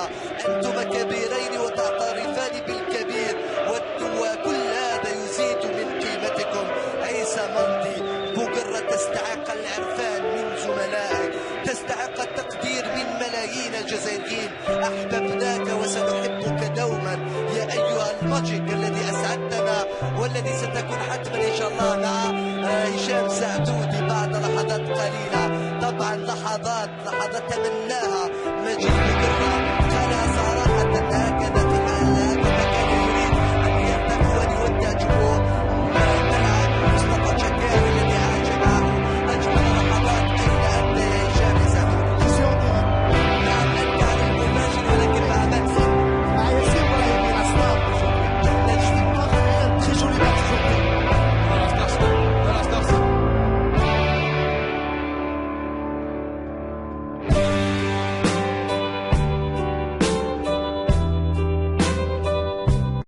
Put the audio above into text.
أنتما كبيرين وتعترفان بالكبير، وكل هذا يزيد من قيمتكم. عيسى مندي بقرة تستحق العرفان من زملائك، تستحق التقدير من ملايين الجزائريين. أحببناك وسنحبك دوما يا أيها الماجيك الذي أسعدتنا، والذي ستكون حتما إن شاء الله مع هشام سعدودي بعد لحظات قليلة. طبعا لحظات تمناها مجيد بقرة.